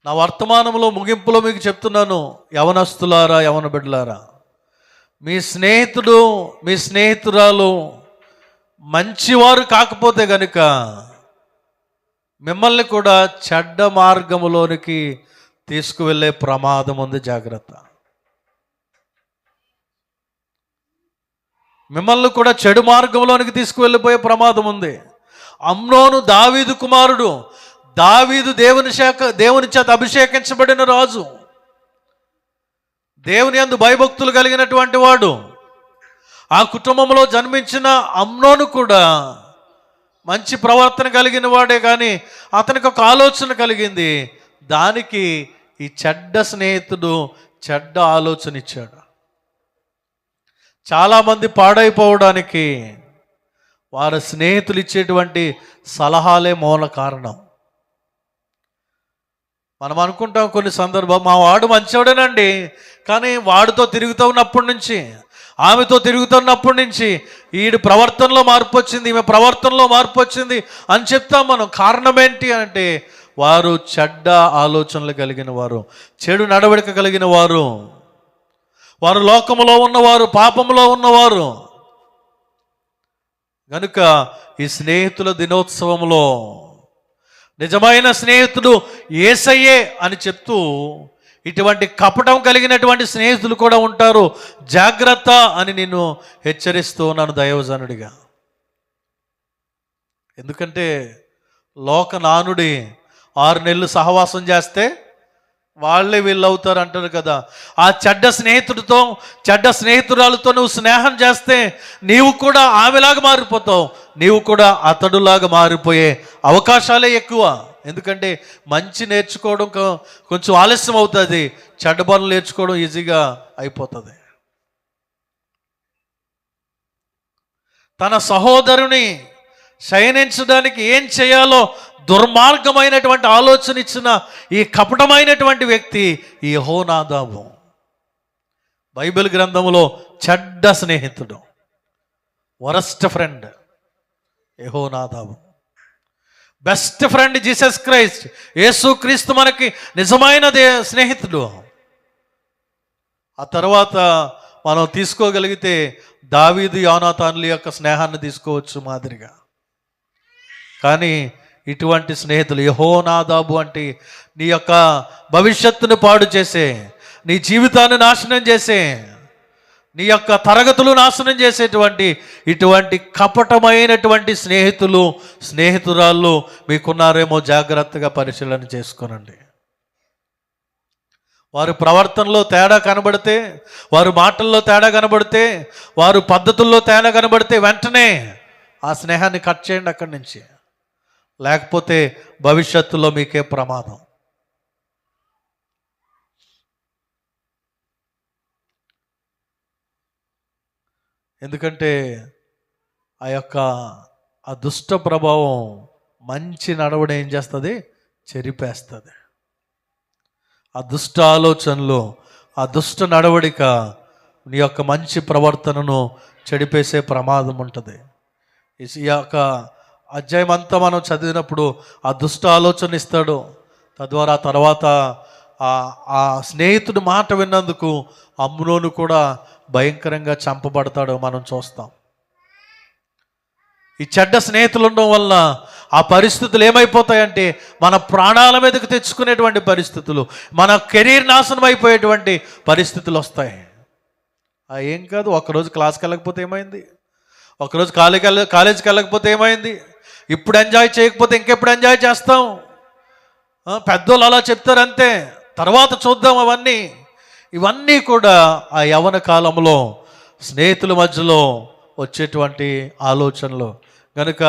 నా వర్తమానంలో ముగింపులో మీకు చెప్తున్నాను, యవనస్తులారా, యవన బిడ్డలారా, మీ స్నేహితుడు మీ స్నేహితురాలు మంచివారు కాకపోతే గనుక మిమ్మల్ని కూడా చెడ్డ మార్గములోనికి తీసుకువెళ్ళే ప్రమాదం ఉంది. జాగ్రత్త. మిమ్మల్ని కూడా చెడు మార్గంలోనికి తీసుకువెళ్ళిపోయే ప్రమాదం ఉంది. అమ్నోను దావీదు కుమారుడు. దావీదు దేవుని చేత అభిషేకించబడిన రాజు, దేవుని యందు భయభక్తులు కలిగినటువంటి వాడు. ఆ కుటుంబంలో జన్మించిన అమ్నోను కూడా మంచి ప్రవర్తన కలిగిన వాడే, కానీ అతనికి ఒక ఆలోచన కలిగింది. దానికి ఈ చెడ్డ స్నేహితుడు చెడ్డ ఆలోచన ఇచ్చాడు. చాలామంది పాడైపోవడానికి వారి స్నేహితులు ఇచ్చేటువంటి సలహాలే మూల కారణం. మనం అనుకుంటాం కొన్ని సందర్భం, మా వాడు మంచివాడేనండి, కానీ వాడితో తిరుగుతూ ఉన్నప్పటి నుంచి, ఆమెతో తిరుగుతున్నప్పటి నుంచి ఈడు ప్రవర్తనలో మార్పు వచ్చింది, ఈమె ప్రవర్తనలో మార్పు వచ్చింది అని చెప్తాం మనం. కారణం ఏంటి అంటే వారు చెడ్డ ఆలోచనలు కలిగిన వారు, చెడు నడవడిక కలిగిన వారు, వారు లోకములో ఉన్నవారు, పాపములో ఉన్నవారు. కనుక ఈ స్నేహితుల దినోత్సవంలో నిజమైన స్నేహితుడు యేసయ్యే అని చెప్తూ ఇటువంటి కపటం కలిగినటువంటి స్నేహితులు కూడా ఉంటారు, జాగ్రత్త అని నేను హెచ్చరిస్తూ ఉన్నాను దైవజనుడిగా. ఎందుకంటే లోక నానుడి 6 నెలలు సహవాసం చేస్తే వాళ్ళే వీళ్ళు అవుతారు అంటారు కదా. ఆ చెడ్డ స్నేహితుడితో, చెడ్డ స్నేహితురాలతో నువ్వు స్నేహం చేస్తే నీవు కూడా ఆమెలాగా మారిపోతావు, నీవు కూడా అతడులాగా మారిపోయే అవకాశాలే ఎక్కువ. ఎందుకంటే మంచి నేర్చుకోవడం కొంచెం ఆలస్యం అవుతుంది, చెడ్డ పనులు నేర్చుకోవడం ఈజీగా అయిపోతుంది. తన సహోదరుని శయనించడానికి ఏం చేయాలో దుర్మార్గమైనటువంటి ఆలోచన ఇచ్చిన ఈ కపటమైనటువంటి వ్యక్తి ఈ యెహోనాదాబు. బైబిల్ గ్రంథంలో చెడ్డ స్నేహితుడు, వరస్ట్ ఫ్రెండ్ యెహోనాదాబు. బెస్ట్ ఫ్రెండ్ జీసస్ క్రైస్ట్, యేసుక్రీస్తు మనకి నిజమైన స్నేహితుడు. ఆ తర్వాత మనం తీసుకోగలిగితే దావీదు యోనాతానుల యొక్క స్నేహాన్ని తీసుకోవచ్చు మాదిరిగా. కానీ ఇటువంటి స్నేహితులు, యెహోనాదాబు అంటే నీ యొక్క భవిష్యత్తును పాడు చేసే, నీ జీవితాన్ని నాశనం చేసే, నీ యొక్క తరగతులు నాశనం చేసేటువంటి ఇటువంటి కపటమైనటువంటి స్నేహితులు, స్నేహితురాళ్ళు మీకున్నారేమో జాగ్రత్తగా పరిశీలన చేసుకోనండి. వారి ప్రవర్తనలో తేడా కనబడితే, వారి మాటల్లో తేడా కనబడితే, వారి పద్ధతుల్లో తేడా కనబడితే వెంటనే ఆ స్నేహాన్ని కట్ చేయండి అక్కడి నుంచి. లేకపోతే భవిష్యత్తులో మీకే ప్రమాదం. ఎందుకంటే ఆ దుష్ట ప్రభావం మంచి నడవడి ఏం చేస్తుంది? చెరిపేస్తుంది. ఆ దుష్ట ఆలోచనలు, ఆ దుష్ట నడవడిక నీ యొక్క మంచి ప్రవర్తనను చెడిపేసే ప్రమాదం ఉంటుంది. ఈ యొక్క అధ్యాయం అంతా మనం చదివినప్పుడు ఆ దుష్ట ఆలోచన ఇస్తాడు. తద్వారా తర్వాత ఆ స్నేహితుడి మాట విన్నందుకు అమ్నోను కూడా భయంకరంగా చంపబడతాడు మనం చూస్తాం. ఈ చెడ్డ స్నేహితులు ఉండడం వల్ల ఆ పరిస్థితులు ఏమైపోతాయంటే మన ప్రాణాల మీదకి తెచ్చుకునేటువంటి పరిస్థితులు, మన కెరీర్ నాశనం అయిపోయేటువంటి పరిస్థితులు వస్తాయి. ఏం కాదు, ఒకరోజు క్లాస్కి వెళ్ళకపోతే ఏమైంది, ఒకరోజు కాలేజీకి వెళ్ళకపోతే ఏమైంది, ఇప్పుడు ఎంజాయ్ చేయకపోతే ఇంకెప్పుడు ఎంజాయ్ చేస్తాం, పెద్దోళ్ళు అలా చెప్తారంతే, తర్వాత చూద్దాం. ఇవన్నీ కూడా ఆ యవ్వన కాలంలో స్నేహితుల మధ్యలో వచ్చేటువంటి ఆలోచనలు. కనుక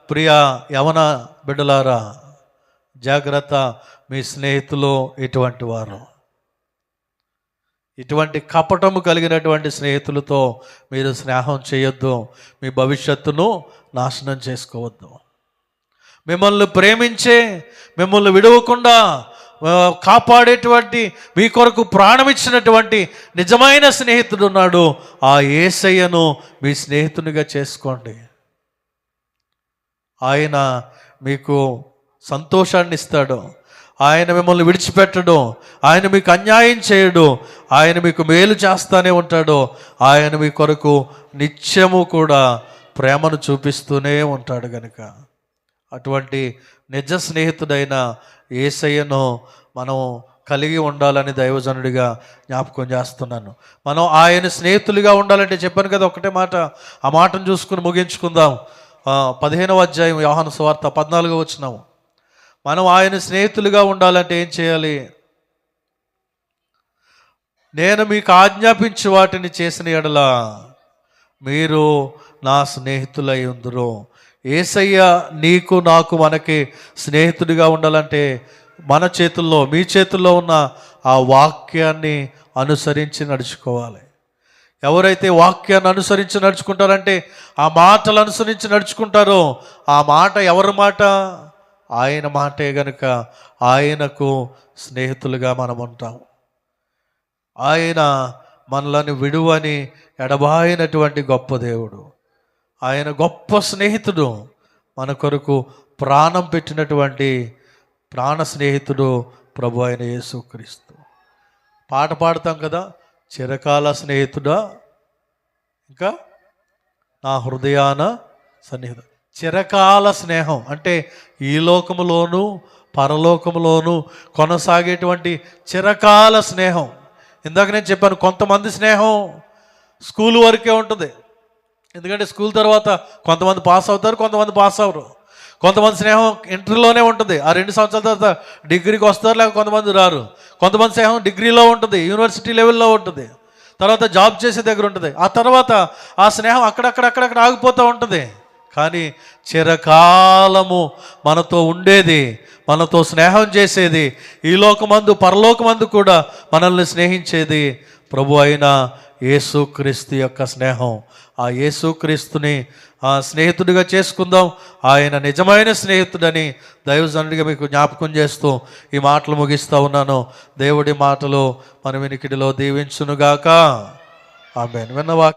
ప్రియ యవ్వన బిడ్డలారా, జాగ్రత్త, మీ స్నేహితులు ఇటువంటి వారు. ఇటువంటి కపటము కలిగినటువంటి స్నేహితులతో మీరు స్నేహం చేయొద్దు. మీ భవిష్యత్తును నాశనం చేసుకోవద్దు. మిమ్మల్ని ప్రేమించే, మిమ్మల్ని విడవకుండా కాపాడేటువంటి, మీ కొరకు ప్రాణం ఇచ్చినటువంటి నిజమైన స్నేహితుడు ఉన్నాడు. ఆ యేసయ్యను మీ స్నేహితునిగా చేసుకోండి. ఆయన మీకు సంతోషాన్ని ఇస్తాడు. ఆయన మిమ్మల్ని విడిచిపెట్టడు. ఆయన మీకు అన్యాయం చేయడు. ఆయన మీకు మేలు చేస్తానే ఉంటాడు. ఆయన మీ కొరకు నిత్యము కూడా ప్రేమను చూపిస్తూనే ఉంటాడు. కనుక అటువంటి నిజ స్నేహితుడైన యేసయ్యను మనం కలిగి ఉండాలని దైవజనుడిగా జ్ఞాపకం చేస్తున్నాను. మనం ఆయన స్నేహితులుగా ఉండాలంటే చెప్పాను కదా ఒకటే మాట, ఆ మాటను చూసుకుని ముగించుకుందాం. 15వ అధ్యాయం యోహాను సువార్త 14వ వచనం. మనం ఆయన స్నేహితులుగా ఉండాలంటే ఏం చేయాలి? నేను మీకు ఆజ్ఞాపించి వాటిని చేసిన ఎడల మీరు నా స్నేహితులై ఉందురు. యేసయ్య నీకు నాకు మనకి స్నేహితుడిగా ఉండాలంటే మన చేతుల్లో, మీ చేతుల్లో ఉన్న ఆ వాక్యాన్ని అనుసరించి నడుచుకోవాలి. ఎవరైతే వాక్యాన్ని అనుసరించి నడుచుకుంటారంటే, ఆ మాటలు అనుసరించి నడుచుకుంటారో, ఆ మాట ఎవరి మాట? ఆయన మాటే. గనుక ఆయనకు స్నేహితులుగా మనం ఉంటాం. ఆయన మనలను విడువని ఎడబాయినటువంటి గొప్ప దేవుడు. ఆయన గొప్ప స్నేహితుడు. మన కొరకు ప్రాణం పెట్టినటువంటి ప్రాణ స్నేహితుడు ప్రభు అయిన యేసుక్రీస్తు. పాట పాడతాం కదా, చిరకాల స్నేహితుడా, ఇంకా నా హృదయాన సన్నిహితుడు. చిరకాల స్నేహం అంటే ఈ లోకములోను పరలోకములోను కొనసాగేటువంటి చిరకాల స్నేహం. ఇందాక నేను చెప్పాను, కొంతమంది స్నేహం స్కూల్ వరకే ఉంటుంది. ఎందుకంటే స్కూల్ తర్వాత కొంతమంది పాస్ అవుతారు, కొంతమంది పాస్ అవ్వరు. కొంతమంది స్నేహం ఇంటర్లోనే ఉంటుంది, ఆ 2 సంవత్సరాల తర్వాత డిగ్రీకి వస్తారు, లేక కొంతమంది రారు. కొంతమంది స్నేహం డిగ్రీలో ఉంటుంది, యూనివర్సిటీ లెవెల్లో ఉంటుంది, తర్వాత జాబ్ చేసే దగ్గర ఉంటుంది. ఆ తర్వాత ఆ స్నేహం అక్కడక్కడ ఆగిపోతూ ఉంటుంది. కానీ చిరకాలము మనతో ఉండేది, మనతో స్నేహం చేసేది, ఈ లోకమందు పరలోకమందు కూడా మనల్ని స్నేహించేది ప్రభు అయిన యేసుక్రీస్తు యొక్క స్నేహం. ఆ యేసుక్రీస్తుని స్నేహితుడిగా చేసుకుందాం. ఆయన నిజమైన స్నేహితుడని దైవజనుడిగా మీకు జ్ఞాపకం చేస్తూ ఈ మాటలు ముగిస్తూ ఉన్నాను. దేవుడి మాటలు మన వినికిడిలో దీవించునుగాక. ఆమేన్. విన్న